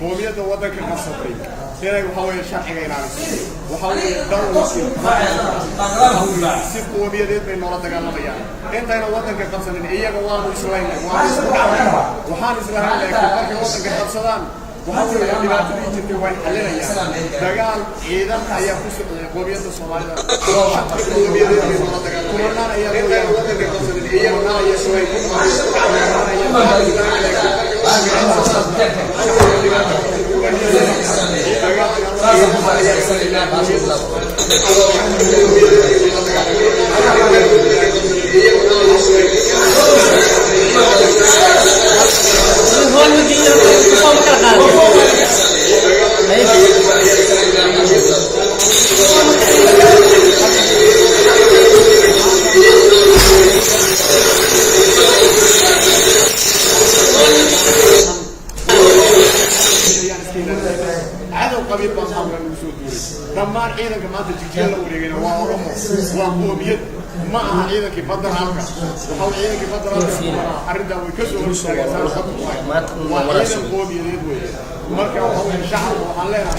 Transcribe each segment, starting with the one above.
قومية وضعك القصبي هنا وحاول شرحك إلى وحاول دور سيب قومية ذات من مرات قلبية أنت هنا وضعك القصبي إيه جواب إسرائيل وحال إسرائيل لكن وضعك القصدان وحاول الإمارات الإيجابية وين حلنا يا دجال إذا هي قومية الصومالية قومية ذات من مرات قلبية كلنا هي وضعك القصبي إيه جواب إسرائيل قبيل بصام المسؤول دمار عيدا كمان تجيل وريجنا وأورمو وقومية ما عيدا كفدر هالك وحول عيدا كفدر هالك أريد ويكسر ويشتغل سال خطوة وعيدا قومية يدوي مركب وحول الشعب وحلنا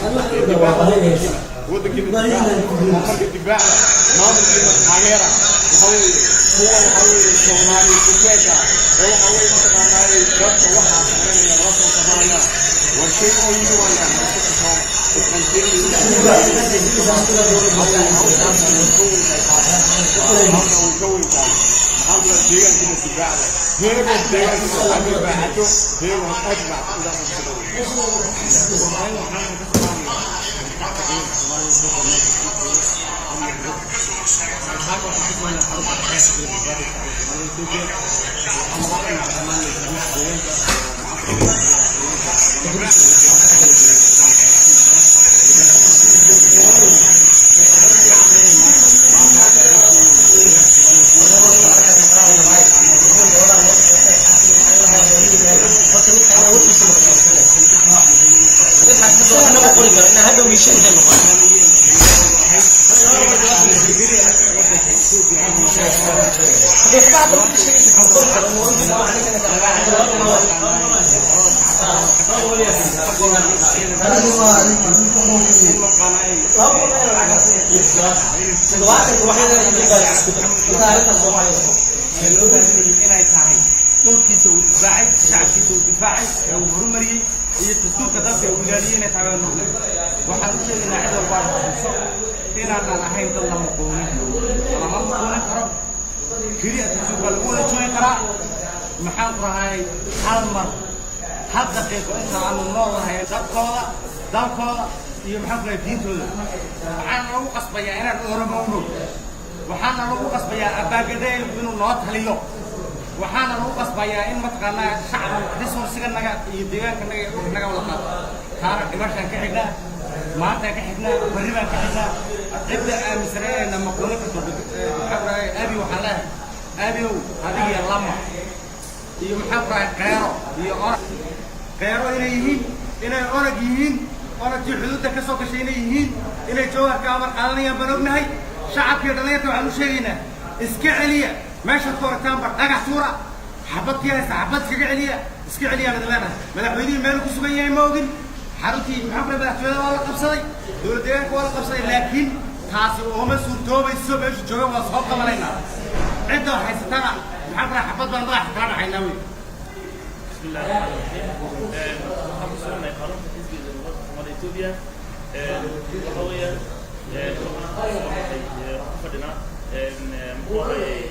ودك يبقى مركب تباع ما ممكن حجرة وحول الصومالي كوكا وحول الصومالي جبت واحد من الرسم كفانا والشيء هو يمحق الدين تولى وحنا لو قصبيا إنا الأورمونو وحنا لو قصبيا أباقدين بنو نوت هليو وحنا لو قصبيا إن متقنا شعب دسم سجنا يديان كنا ولا قط كارك إمشان كحنا ما تكحنا بريبا كحنا إبدأ مسرائيل لما قلنا أبي وحلا أبي هذه اللمة يمحق قيرو إنا أورجيين أنا جحدود كسوق شينيين إلى جوهر كامر حاليا بنبناي شعب كيرانيته على شينا إسكعلية ماشى كورتان برقع صورة حبط يا حبط إسكعلية إسكعلية مثلاً ملاحظين مالك سبيا موجود حرتي محمد بحثنا ولا قبصي دول ديك ولا قبصي لكن تاسو هم سلطوا بيسوا بيش جوا وصحاب كمالنا عدة حيستنا محمد حبط بنضاح كان حيناوي بسم الله الرحمن الرحيم إثيوبيا وهوية فدنا مقاهي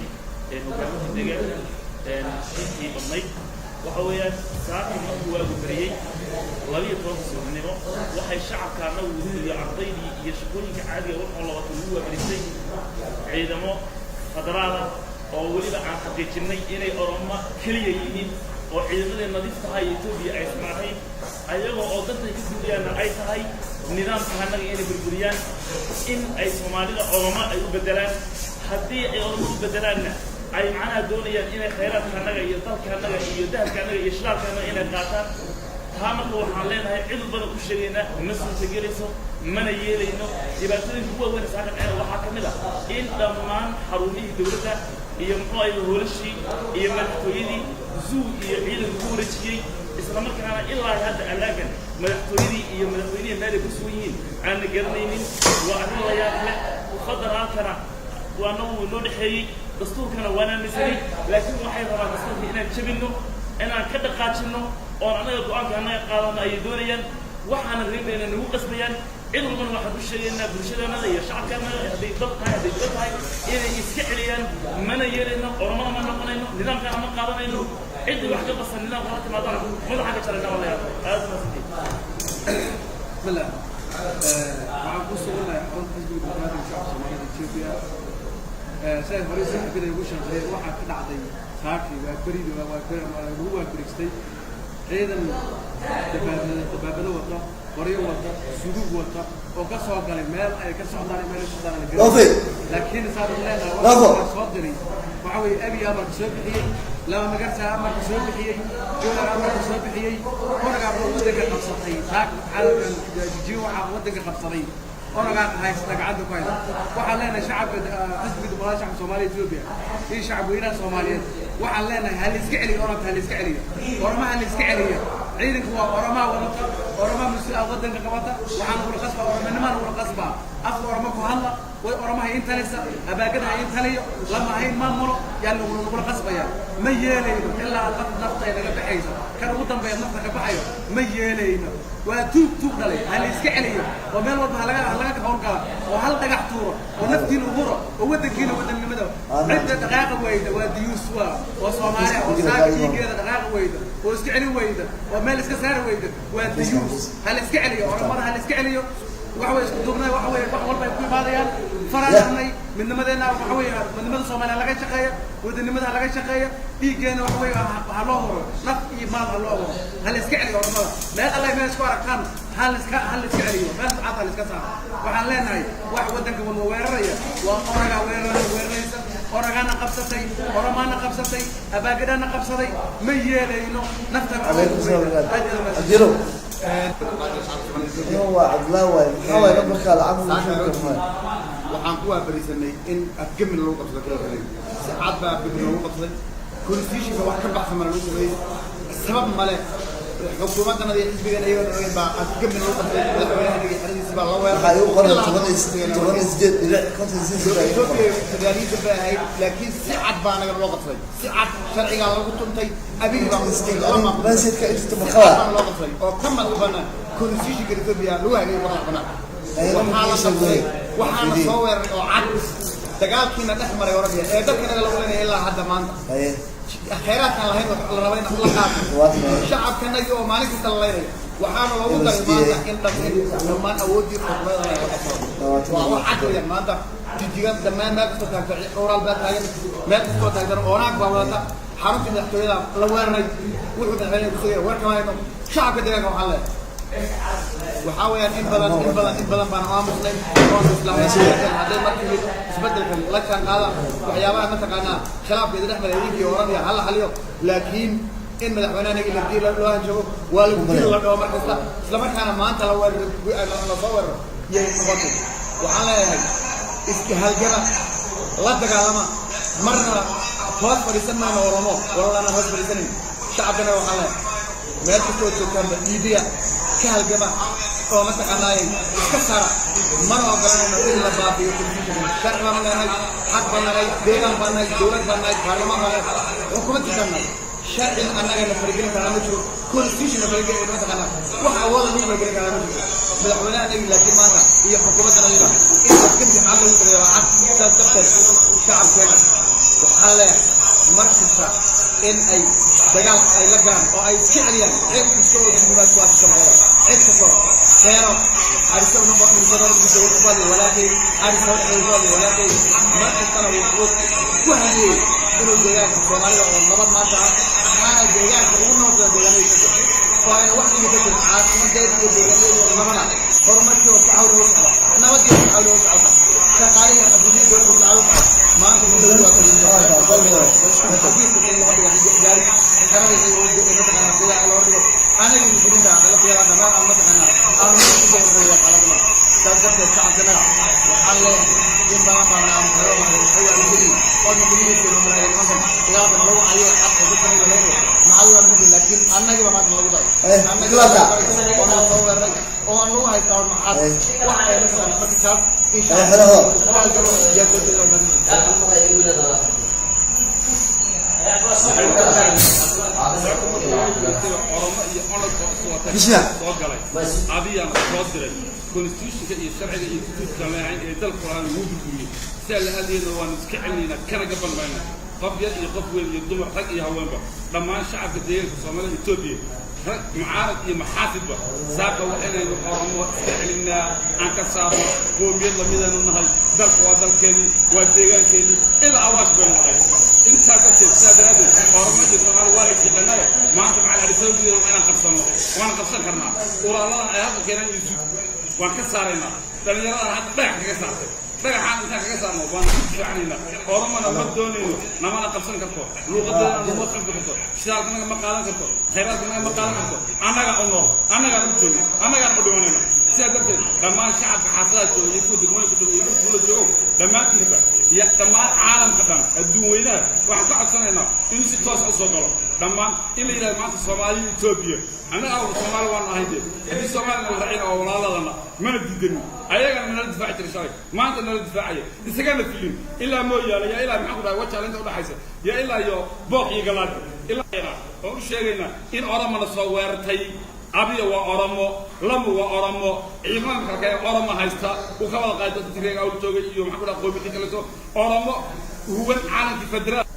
مكمل الدجاج شيء بنيت وهوية ساعة ما هو جبري لبي تواصل النمو وحي الشعب كانوا يعطيني يشكوني كعادي أروح الله وتلوه بريسين عندما فدرانا أو ولي عن حقيقتني إلى أرما كليين وعيدنا النظيف هاي إثيوبيا إسماعيل أيها أوضتنا كسبيان أي هاي نظام كهنا إلى بربريان إن أي سومالي أرما أي بدلان حتى أي أرما بدلان أي معنا دنيا إن خيرات كهنا يطال كهنا يدهر كهنا يشلال كهنا إن قاتا تامر وحالين هاي عدل بدل كل شيء مثل تجلسه من يلينه يبتدي هو وين ساكن أنا وحاكمله إن دمان حروني دولته يمحو هو الشيء يمحتويني زوج يعيد الكورة شيء إسلام كان إلا هذا علاقة مدحتويني يمحتويني مالك بسويين عن قرنين وأنا لا يأكل وخضر آخر وأنا ونحيي دستور كان وانا مسري لكن waxay rabaan dasturi inaan jabino inaan ka dhaqaajino oo anaga go'aanka anaga qaadano ay doonayaan waxaan reebayna nagu qasbayaan cid walba waxa ku sheegaynaa bulshadana iyo shacabkana haday dad tahay inay iska celiyaan mana yeelino ormada ma noqonayno nidaamka ma qaadanayno cid wax ka basan nidaamka waqti ma dara madaxa ka jarayna walaal aad ma sidii bala waxaan ku soo wadayaa xarunta xisbiga dimuqraadiga shacabka Soomaaliyeed Ethiopia سيد فريق كده يقول شغال واحد كده عادي ساكي وبريد وهو بريكستي أيضا تبادل وطا وريه وطا سلوك وطا وكسر قال المال أي كسر دار المال كسر دار الجو لكن صار لنا واحد صدري وعوي أبي أمر سبحي لما ما جرت أمر سبحي ولا أمر سبحي ولا قبل ودك قصتي ساك على جيو ودك قصتي أنا قاعد هاي استقعدوا كويس وحلنا شعب حزب الديمقراطية شعب سومالي إثيوبيا في شعب وين سوماليين وحلنا هالسكعلي أورا هالسكعلي أورما هالسكعلي عيدك هو أورما أورما مسؤول ضد النقابات وحنقول قصبة أورما نما نقول قصبة أخو أورما كهلا وأورما هي إنتلسة أباكدها هي إنتلية لما هي ما مرو يعني نقول قصبة يعني ما يلي إلا القط نقطة إلى بحيث كان وطن بين نقطة كبحية ما يلي وتوب عليه هالسكعلي ومن وضع لك هونكا وهل دقحتوره ونفتي الأمور وودكين ودن المدى عدة دقائق ويدا وديوسوا وصوماليا وساكي كده دقائق ويدا واسكعلي ويدا ومال اسكسار ويدا وديوس هالسكعلي ورمضة هالسكعلي وحوي اسكتوبنا وحوي والله يكون ماضيا فراني من نمدنا وحوي من نمد صوماليا لقى شقية ودن نمدها لقى شقية بيجينا وحوي هالوهر نفي مال هالوهر هالسكعلي ورمضة لا الله ما يشكرك كان هالسكعلي ما عطى الاسكسار وحلنا واحد ودنك والمويرية وأورجا ويريسا أورجانا قبضتي أورمانا قبضتي أباقدانا قبضتي ميلينو نفتح أجيرو هو عبلا هو يقبل خال عمو waxaan ku waabarisanay in afgamin lagu qabsado kala kale saacad baa afgamin lagu qabsaday constitutionka wax ka baxsan ma lagu sameeyay sabab male xukuumadana iyo xisbigan ayagoo baa afgamin lagu qabsaday madaxweynaha iyo xariis baa la weeraray waxay u qoran 18 laakiin si cad baa naga loo qabsaday si cad sharciga lagu tuntay abiga baa masjidka inta maqala loo qabsaday oo ka maqbana constitutionka Ethiopia lagu hagay waxna waxaana soo weeraray oo cad dagaalkiina dhex maray Oromia ee dadkana la walaynay ilaa hadda maanta khayraadkan lahayn la rabay in la qaato shacabkana iyo maalin kasta la leeyahay waxaana loogu daray maanta in dhammaan awoodii xukuumadda ay qabto waa wax cad weeyaan maanta jijigan dhammaan meel kasta taagtay oral baa taagan meel kasta taagtay oonaag baa wadata xarunta madaxtooyada la weeraray wuxuu madaxweynaha ku soo warkamayno shacabka deegaanka waxaa leeyahay وحاول إن بدن بان مسلم هذا مركز بدل لا كان هذا وحيابات مثلا خلاف بين أحمد يجي ورمي هلا حليو لكن إن مدحونا نجي نبديل له نشوف والبديل له مركز لما كان ما أنت لو صور يبغى وعلى استهال جرا لا تكلم مرة فوق فريسنا ما ورمو ولا أنا فوق فريسنا شعبنا وحلا ما تقول كم إيديا كهال جبا oo ma taqaanay iska sara mar oo garanayna in la baabiyo sharci ma leeyahay xaq baan leeyahay deegaan baan leeyahay dawlad baan leeyahay baarlamaan baan leeyahay xukuumad tijaabna sharci annaga la fargelin kara ma jiro constitution la fargelin ma taqaana wax awood lagu fargelin kara ma jiro madaxweynaha anaga laakiin maanta iyo xukuumadda anaga in la kadib xal lagu sameeyo cad sababta shacabkeena waxaa leeyahay markasta in ay dagaal ay la galaan oo ay iska celiyaan cid kasta oo dimuqraad waa sababta cid kasta خيره عرسوا نبض من بدر من الوالي ولكن عرسوا الوالي ولكن ما استنوا يقول وهني إنه جياك الصومالي والنبض ما شاء أنا جياك ونوصل جياني فأنا واحد يقول عاصمة جيد جياني والنبض فرمتي وتعاون وسعة نبض وتعاون وسعة شغالي أبوي يقول وتعاون ما أنتم تقولوا أكيد أنا يقول darteed shacabkana waxaan leeyahay in badan baan xawaalidii oo midnimada Soomaaliyeed dagaalka lagu hayo xaq dadka laga leeyahay macallin mid laakiin annaga ma lagu daray annaga oo soo weeray oo aan lagu haysto maxad wax ay la soo fadhisaa insha Allah ya constitution iyo sharciga iyo kutubta leeyahay ee dalka aan ugu gudbiyay sida hadiyada waan iska celinayna kana gaban bayna qof yar iyo qof weyn iyo dumar rag iyo haweenba dhammaan shacabka deegaanka Soomaaliya Itoobiya rag mucaarad iyo maxaasibba saaka waxaynu qormo iska celinna aan ka saaro qoomiyad lamidana nahay dalka waa dalkeeni waa deegaankeeni ila awaash baan nahay inta ka tirsadada qormada Soomaaliya waa ay qanay maanta macal Itoobiya waxaan qabsan karnaa uraalada ay hadda keenan waan ka saarayna dhalinyarada hadda dhagax kaga saartay dhagaxaan inta kaga saarno waan ku fiicnayna qormada ma doonayno namana qabsan karto luqadana ma qabsan karto shaqadana ma qaadan karto khayraadna ma qaadan karto annaga u joogno annaga u dhimanayna sida darteed dhammaan shacabka xaafadaha jooga iyo degmooyinka jooga iyo jooga dhammaantiinba iyo dhammaan caalamka dhan adduun weynaha waxaan ka codsanaynaa in si toos ah soo galo dhammaan in la yiraahdo maanta Soomaaliya Itoobiya annaga oo Soomaali waan ahay hadii Soomaaliya la raacin oo walaaladana mana diidin ayagana nala difaaci jiray maanta nala difaacay isagana filin ilaa mooyaale ya ilaa maxaa ku dhahay waxa inta u dhaxaysa ya ilaa iyo booq iyo galaad ilaa oo sheegayna in oramana soo weertay abiya waa oramo lamu waa oramo ciidanka kale oramo haysta u ka wada qaado tireen aw joogay iyo maxaa ku dhahay qoomiyada kale soo oramo huwa caalamka federaal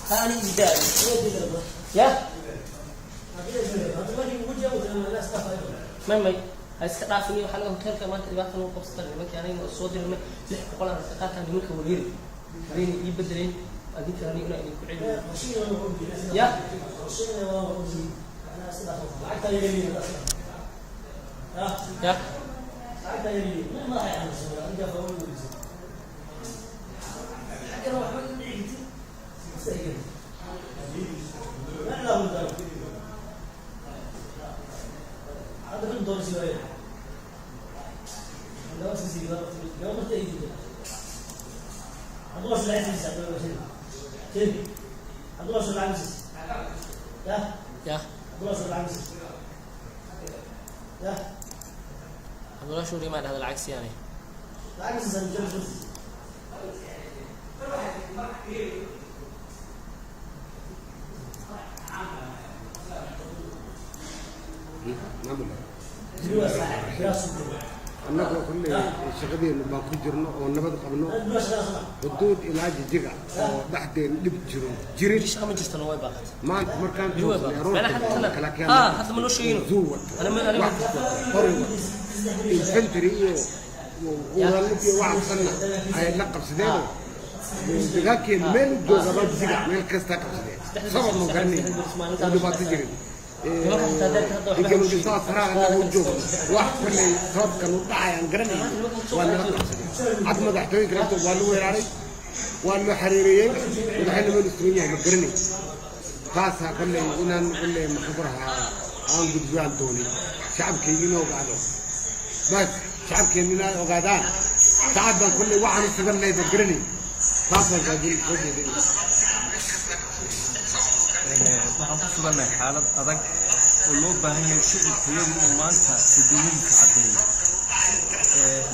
ثاني بداية يا ماي هسه رافني وحنا هوتيل كمان تبعت لهم قصة لما كان الصوت اللي لح قول أنا كان منك ولير رين يبدلين أديك راني أنا كعلم يا يا هذا كل دور سويه لو سيدي لو ما تيجي هذول اللي عايزين يسافروا كذي هذول اللي عايزين يا هذول اللي عايزين يا هذول شو ريمان هذا العكس يعني العكس زين annagu kulli shaqadeenu baan ku jirno oo nabad qabno xuduud ilaa jijiga oo dhaxdeen dhib jirin shaqa ma jirto way baa maanta markaan kala keen hadda ma loo sheegin ana infantry iyo wadalkii waxa sanna ay la qabsadeen laakiin meel jooga jiga meel kasta qabsadeen sabab ma garanay dhibaato jirin يمكن يصير فراغ موجود واحد كل صوت كانوا ضايع قرني ولا عاد ما ضحتوين كرتوا والو ويراري والو حريريين ودحين من السوريين قرني خاصة كل كل مخبرها عن جدوان توني شعب كينو قالوا بس شعب كينو وقادان تعب كل واحد يستقبل لي قرني خاصة قاعدين كذي waxaan ku sugannahay xaalad adag oo loo baahan yahay shicibkayadu inuu maanta guddoomiyiinka caddeeyo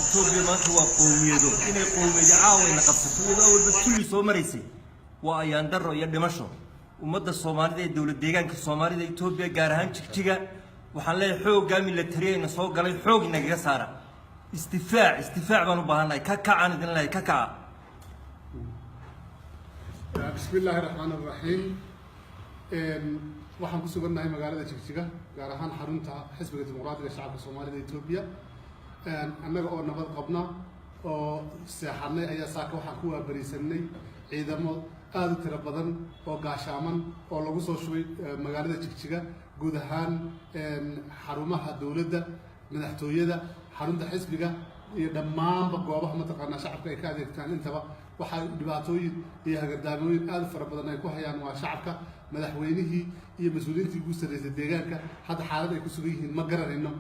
Itoobiya maanta waa qowmiyado inay qowmiyadi caawayna qabsato iyadoo walba tulli soo maraysay waa ayaan darro iyo dhimasho ummadda Soomaalida ee dawlad deegaanka Soomaalida Itoobiya gaar ahaan Jigjiga waxaan leeyahay xoogga military soo galay xoog inaga saara istifaac baan u baahannahay ka kacaan idin leeyahay ka kaca. بسم الله الرحمن الرحيم waxaan ku sugannahay magaalada Jigjiga gaar ahaan xarunta xisbiga dimuqraadiga shacabka Soomaalida Itoobiya annaga oo nabad qabna oo seexanay ayaa saaka waxaan ku waabarisanay ciidamo aad u tiro badan oo gaashaaman oo lagu soo shubay magaalada Jigjiga guud ahaan xarumaha dawladda madaxtooyada xarunta xisbiga iyo dhammaanba goobaha mataqaanaa shacabka ay ka adeegtaan intaba waxaa dhibaatooyin iyo hagardaamooyin aad u fara badan ay ku hayaan waa shacabka madaxweynihii iyo mas-uuliyiintii ugu sarreysay deegaanka hadda xaalad ay ku sugan yihiin ma garanayno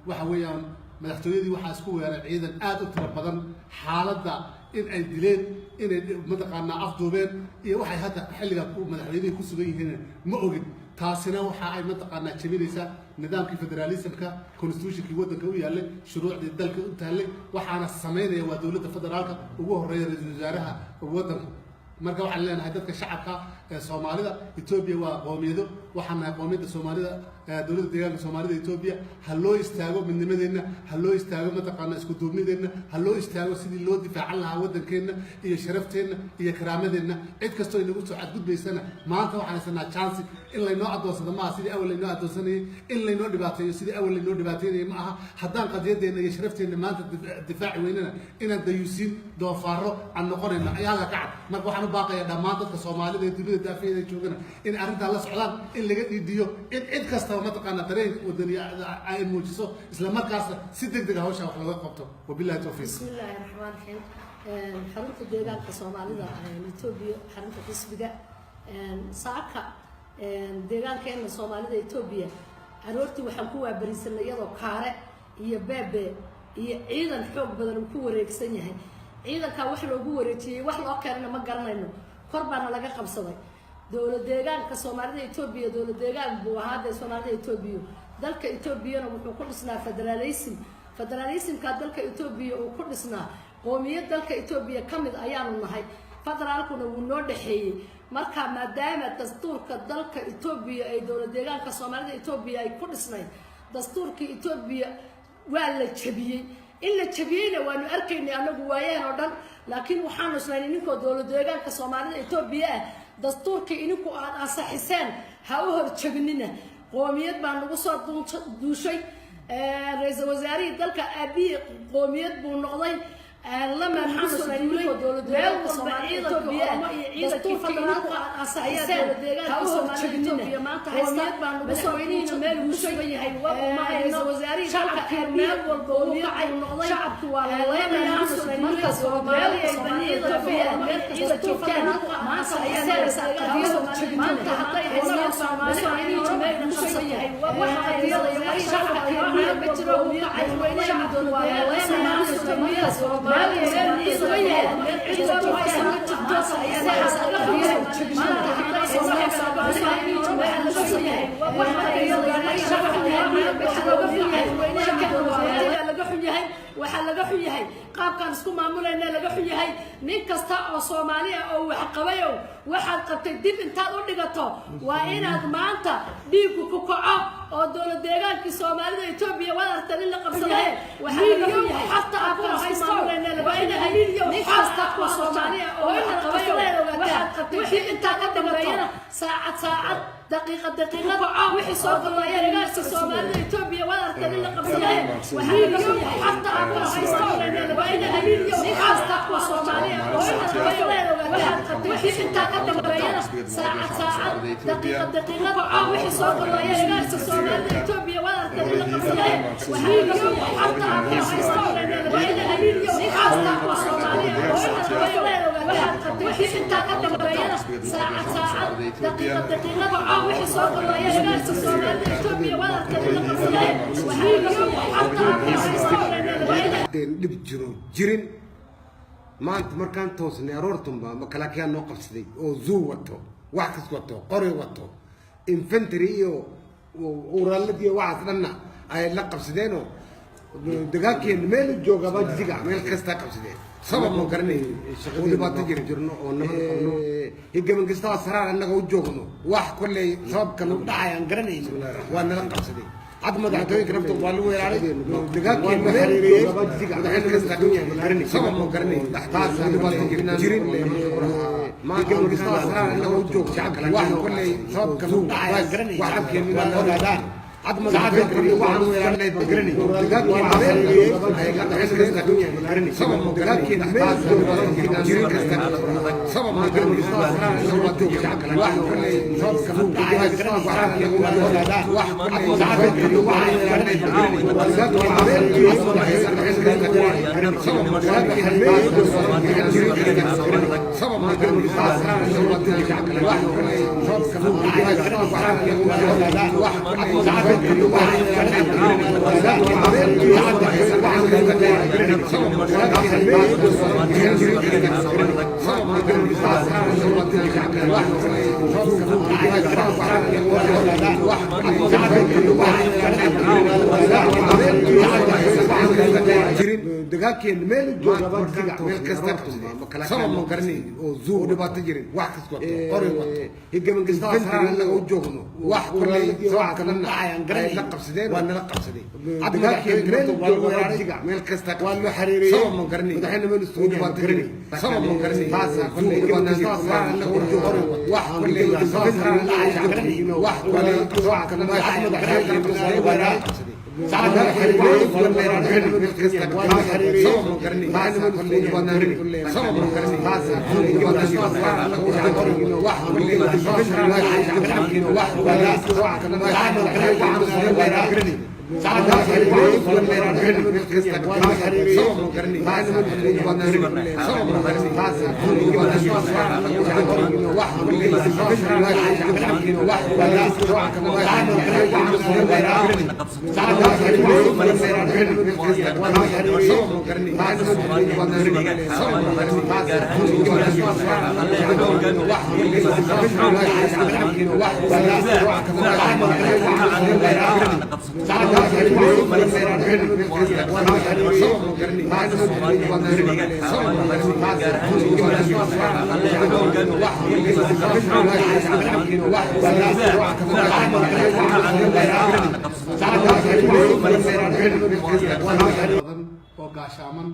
waxa weeyaan madaxtooyadii waxaa isku weeray ciidan aad u tiro badan xaaladda in ay dileen inay mataqaanaa afduubeen iyo waxay hadda xilliga madaxweynihii ku sugan yihiin ma ogin taasina waxa ay mataqaanaa jabinaysaa nidaamkii federaalismka constitutionkii waddanka u yaallay shuruucdii dalka u taallay waxaana samaynaya waa dowladda federaalka ugu horreeya ra-iisul wasaaraha waddanku marka waxaan leenahay dadka shacabka ee Soomaalida Itoobiya waa qoomiyado waxaan nahay qoomiyada Soomaalida dowladda deegaanka Soomaalida Itoobiya ha loo istaago midnimadeena ha loo istaago mataqaanaa isku duubnideena ha loo istaago sidii loo difaacan lahaa waddankeena iyo sharafteena iyo karaamadeenna cid kastoo inagu soo cadgudbaysana maanta waxaan haysanaa chance in laynoo adoonsado maaha sidii awal laynoo adoonsanayay in laynoo dhibaateeyo sidii awal laynoo dhibaateynayay ma aha haddaan qadiyadeena iyo sharafteena maanta difaaci weynana inaan dayuusiin doofaaro aan noqonayno ayaaga ka cad marka waxaan u baaqayaa dhammaan dadka Soomaalida ee dunida daafeeda joogana in arrintaa la socdaan in laga dhiidiyo in cid kasta mataqaanaa dareenka wadaniga ay muujiso isla markaasna si degdeg ah hawsha wax looga qabto wabillahi tawfiiq. bismillaahi raxmaani raxiim xarunta deegaanka Soomaalida Itoobiya xarunta xisbiga saaka deegaankeena Soomaalida Itoobiya aroortii waxaan ku waabarisanay iyadoo kaare iyo beebe iyo ciidan xoog badan uu ku wareegsan yahay ciidanka wax loogu wareejiyay wax loo keenana ma garanayno kor baana laga qabsaday dowlad deegaanka Soomaalida Itoobiya dowlad deegaan buu ahaa Soomaalida Itoobiya dalka Itoobiyana wuxuu ku dhisnaa federalismka dalka Itoobiya uu ku dhisnaa qoomiyad dalka Itoobiya kamid ayaanu nahay federaalkuna wuu noo dhaxeeyay marka maadaama dastuurka dalka Itoobiya ay dowlad deegaanka Soomaalida Itoobiya ay ku dhisnay dastuurka Itoobiya waa la jabiyay in la jabiyayna waanu arkaynay anagu waayeen oo dhan laakiin waxaanu isnayn ninkoo dowlad deegaanka Soomaalida Itoobiya dastuurka ininku aad asaxiseen ha u horjabinina qoomiyad baan nagu soo duushay ra'iisul wasaarihii dalka Abiy qoomiyad buu noqday lama xasuusay ninkoo dowlad deegaanka Soomaalida Itoobiya dastuurka federaalka aad asaxiseen ha u horjabinina maanta qoomiyad baan nagu soo weynina meel uu sugan yahay waa ra'iisul wasaarihii dalka Abiy walba uu kacay noqday shacabku waa la leeyahay marka Soomaaliya Itoobiya dastuurka maanta ayaa maanta hadday haysan Soomaaliya meel uu sugan yahay waxa qadiyada shacabka Itoobiya ma jiro uu kacay weynaa dowlad deegaanka Soomaaliya waxaa laga xun yahay qaabkaan isku maamulayna laga xun yahay nin kasta oo Soomaali ah oo wax qabayo waxaad qabtay dib intaad u dhigato waa inaad maanta dhiigku ku kaco oo dowlad deegaankii Soomaalida Itoobiya wada artay la qabsaday waxa laga xun yahay hatta aqoon haysto waa inaad nin kasta oo Soomaali ah oo wax qabayo waxaad qabtay wixii intaad ka dhigato saacad دقيقة وحي صوت الله يا رجال Soomaalida Itoobiya wada artay la qabsaday waxa laga xun yahay hatta aqoon haysto waa inaad nin kasta oo Soomaali ah oo wax qabayo waxaad qabtay wixii intaad ka dhigato saacad دقيقة وحي صوت الله يا رجال Soomaalida Itoobiya wada artay la qabsaday waxa laga xun yahay hatta aqoon haysto waa inaad nin kasta oo Soomaali ah oo wax qabayo waxaad qabtay wixii intaad ka dhigato saacad دقيقة وحي صوت الله يا رجال Soomaalida Itoobiya wada artay la qabsaday waxa laga xun yahay hatta aqoon haysto dhib jirin maanta markaan toosnay aroortunba makalaakiyaa noo qabsaday oo zuu wato wax kas wato qori wato infantry iyo uraalad iyo waxaas dhanna ay la qabsadeenoo dagaalkeen meel joogaba jiga meel kasta qabsadeen sabab ma garanay oo dhibaato jirno oo higaman kasta saraar annaga u joogno wax kulay sababkan u dhacay aan garanayno waa nala qabsaday عظمة دعتوي كرفت والو يراري دقاق كين محريري مدحين كستا قرني سبب مو قرني تحتاج جرين ما قبل قصاص هذا انه وجوه شعب واحد كل سبب كم واحد كين من الاولاد عظمة دعتوي واحد يراري بقرني دقاق كين محريري مدحين كستا قرني سبب مو دقاق كين تحتاج جرين كستا سبب مو قرني قصاص هذا انه وجوه شعب واحد كل سبب كم واحد كين من الاولاد دقاق كين ميل جوجا برتيجا ميل كستكتم سبب من قرني وزو ودبات تجرين واحد كسكوت قريب يجي من قصاص هذا اللي وجوهنا واحد كل سواء كنا نلقب سدين ولا نلقب سدين دقاق كين ميل جوجا برتيجا ميل كستكتم ولا حريري سبب من قرني ودحين من السود ودبات تجرين سبب من قرني هذا كل يجي من قصاص هذا اللي وجوهنا واحد كل قصاص هذا واحد كل سواء كنا نلقب سدين سعد الحريري ولا يراني كستك ولا حريري سبب مقرني بعد من كل يبناري سبب مقرني هذا كل يبناري واحد كل واحد ولا سواء كنا سعد الحريري سعد الحريري ولا يراني كستك ولا حريري سبب مقرني بعد من كل يبناري سبب مقرني هذا كل يبناري واحد كل واحد ولا سواء كنا سعد الحريري سعد oo gaashaaman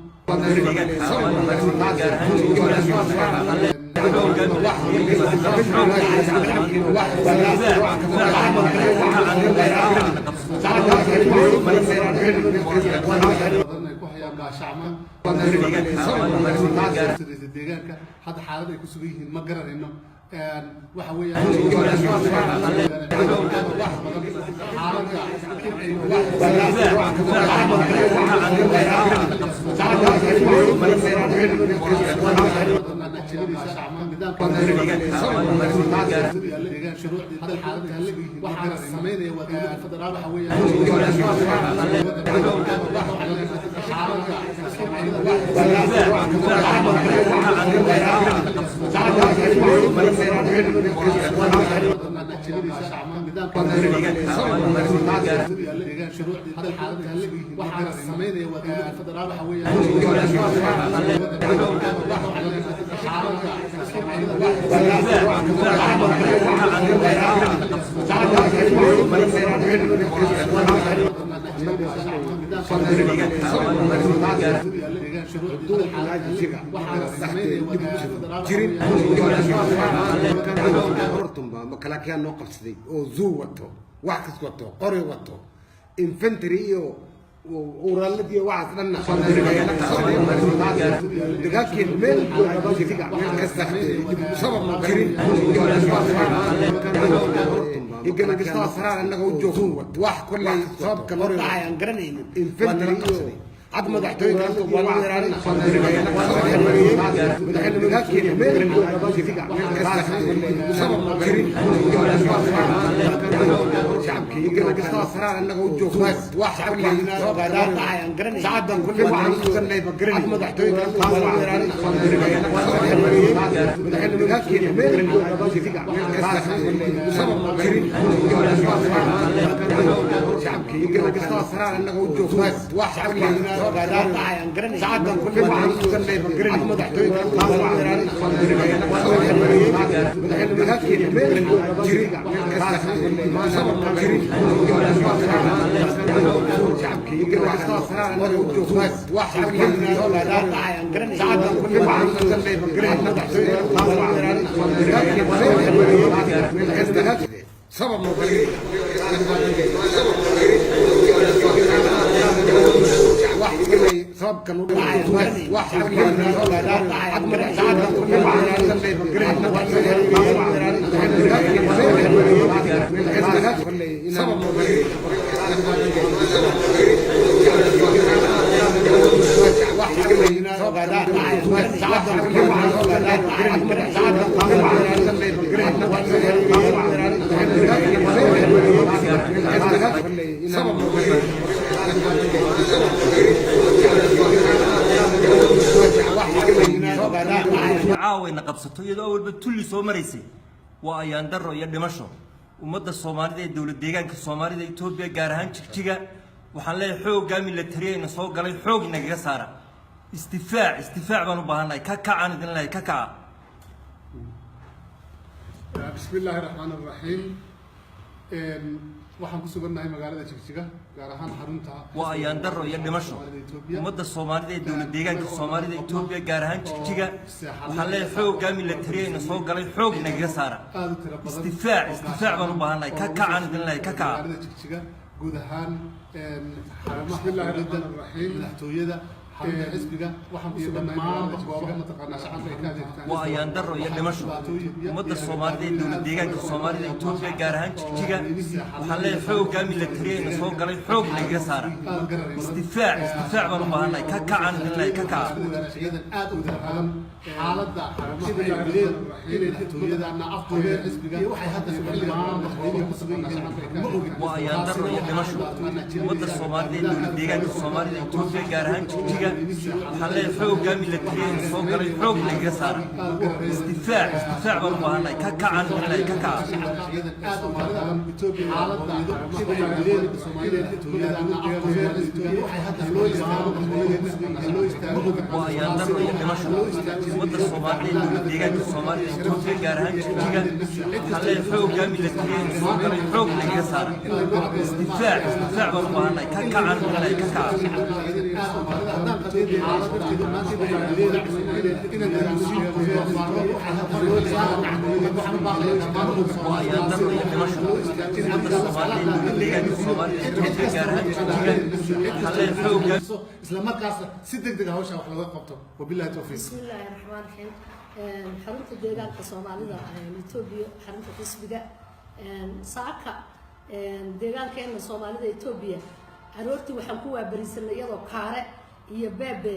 deegaanka hadda xaalad ay ku sugan yihiin ma garanayno waxa weeyaan مكلاكيا نوقف سدي او زو وتو واحد كسكوتو قري وتو انفنتري ورالدي واحد لنا دقاقي الميل سبب مقرين يجي من قصاص هذا انه وجوه واحد كل سبب كمري انفنتري عظمة دعتوي كرفت والو يراني مدحين دقاقي الميل سبب مقرين شعبك يجي من قصاص هذا انه وجوه واحد كل سعد كل واحد كنا يبقرني عظمة دعتوي كرفت والو يراني مدحين دقاقي الميل سبب مقرين شعبك يجي من قصاص هذا انه وجوه واحد كل سبب مغري واحد كله سبب كانوا واحد سبب مغري caawayna qabsato iyadoo awalba tulli soo maraysay waa ayaan daro iyo dhimasho ummadda Soomaalida ee dawlad deegaanka Soomaalida Itoobiya gaar ahaan Jigjiga waxaan leeyahay xoogga militariga soo galay xoog inaga saara istifaac baan u baahanahay ka kacaan idin leeyahay ka kaca بسم الله الرحمن الرحيم waxaan ku sugannahay magaalada Jigjiga gaar ahaan xarunta waa ayaan daro iyo dhimasho ummadda Soomaalida ee dawlad deegaanka Soomaalida Itoobiya gaar ahaan Jigjiga waxaan leeyahay xoogga militariga soo galay xoog inaga saara istifaac baan u baahanahay ka kacaan idin leeyahay ka kaca Jigjiga guud ahaan xarumaha bismillahi rahmaani rahiim madaxtooyada xisbiga waxaan ku sugannahay goobaha mataqaanaa shacabka ay ka adeegtaan waa ayaan daro iyo dhimasho ummadda Soomaalida ee dawlad deegaanka Soomaalida Itoobiya gaar ahaan Jigjiga waxaan leeyahay xoogga militariga soo galay xoog inaga saara istifaac baan u baahanahay ka kacaan idin leeyahay ka kaca aad u daran xaaladda xarumaha madaxtooyada afkooda xisbiga waxay hadda xilligan ku sugannahay shacabka ay ka adeegtaan waa ayaan daro iyo dhimasho ummadda Soomaalida ee dawlad deegaanka Soomaalida Itoobiya gaar ahaan Jigjiga waxaan leeyahay xoogga militariga soo galay xoog inaga saara istifaac baan u baahanahay ka kacaan idin leeyahay ka kaca aad u daran xaaladda waxay hadda waa ayaan daro iyo dhimasho ummadda Soomaalida ee dawlad deegaanka Soomaalida Itoobiya gaar ahaan Jigjiga waxaan leeyahay xoogga militariga soo galay xoog inaga saara istifaac baan u baahanahay ka kacaan idin leeyahay ka kaca وأيام دفع دمشق ummadda Soomaaliyeed iyo deegaanka Soomaaliyeed ee gaar ahaan Jigjiga xalay xoog isla markaas si degdeg ah hawsha wax laga qabto wabillahi tawfiiq bismillaahi raxmaani raxiim xarunta deegaanka Soomaalida Itoobiya xarunta xisbiga saaka deegaankeena Soomaalida Itoobiya aroortii waxaan ku waabarisanay iyadoo kaare iyo beebe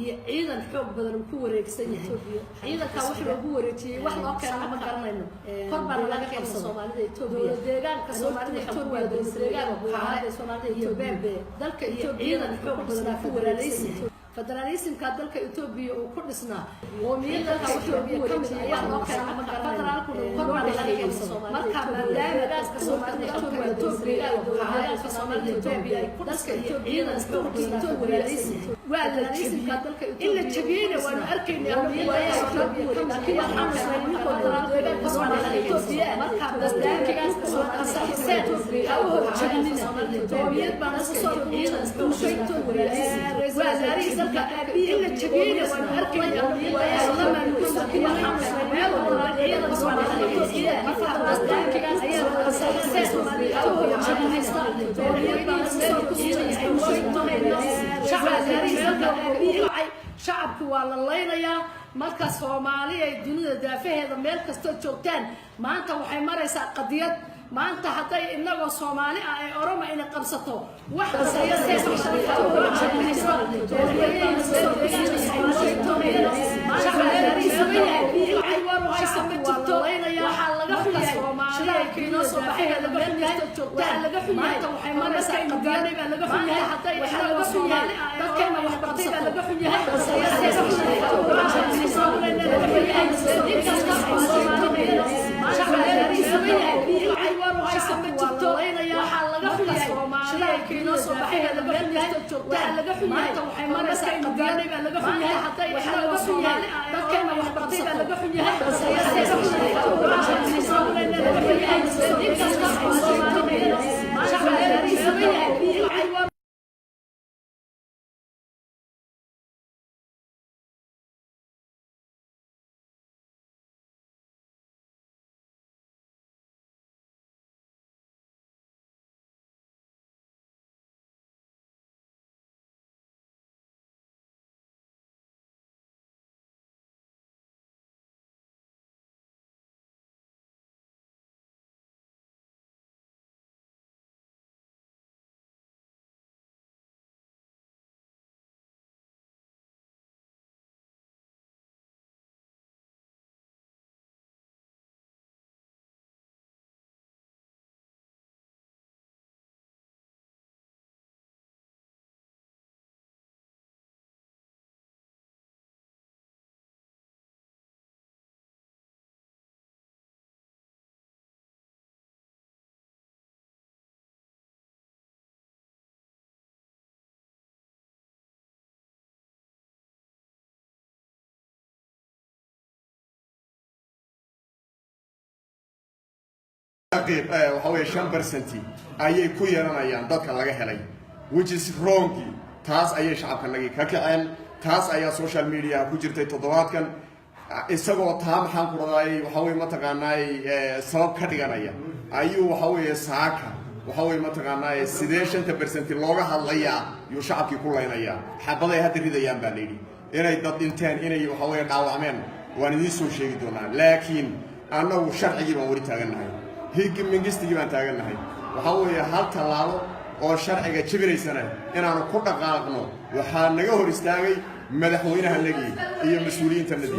iyo ciidan xoog badan ku wareegsan Itoobiya ciidanka wax lagu wareejiyay wax loo keenay ma garanayno korban laga keenay Soomaalida Itoobiya deegaanka Soomaalida Itoobiya deegaanka kaare Soomaalida iyo beebe dalka iyo ciidan xoog badan ku wareegsan federalismka dalka Itoobiya oo ku dhisnaa qoomiyadda dalka Itoobiya kamid ah wax loo keenay ma garanayno korban laga keenay Soomaalida marka maadaama dalka Soomaalida Itoobiya deegaanka kaare Soomaalida Itoobiya dalka iyo ciidan xoog badan ku wareegsan وعلى الرئيس كذلك إلا تبينه وأنا أركن يا ربي لا يا ربي لكن أنا سألني قدرات ولا قصور على الإثيوبيا مركب بس ده كأس قصور أساسات أو تبينه توبيات بنصور إيران وشيء توريس وعلى الرئيس إلا تبينه وأنا أركن يا ربي لا يا ربي لكن أنا سألني قدرات ولا قصور على الإثيوبيا مركب بس ده كأس أساسات أو تبينه توبيات بنصور إيران وشيء توريس shacabku waa la leynayaa marka Soomaaliya ay dunida daafaheeda meel kasta joogtaan maanta waxay maraysaa qadiyad maanta haday inaga Soomaali ah ay Oromo inay qabsato wax soo baxay meel kasta joogtaan laga xun yahay waxay maraysaa qadiyaday baa laga xun yahay haday waxa laga xun yahay dadkeena wax bartay baa laga xun yahay وحوي 5% ayay ku yeelanayaan dadka laga helay which is wrong taas ayay shacabka laga ka kaceen taas ayaa social media ku jirtay toddobaadkan isagoo taa maxaan ku raday waxaway ma taqaanay sabab ka dhiganaya ayuu waxaway saaka waxaway ma taqaanay 5% looga hadlaya iyo shacabkii ku leynaya xabaday hadda ridayaan baa leeyay inay dad intaan inay waxaway dhaawacmeen waan idin soo sheegi doonaa laakiin annagu sharcigii baan wari taaganahay هيك من قصتي ما تاجرنا هاي وحاول هل تلالو أو شرع جبري سنة إن أنا كل قاعدنا وحنا جوهر استاجي مدحوينها اللي هي مسؤولين تندي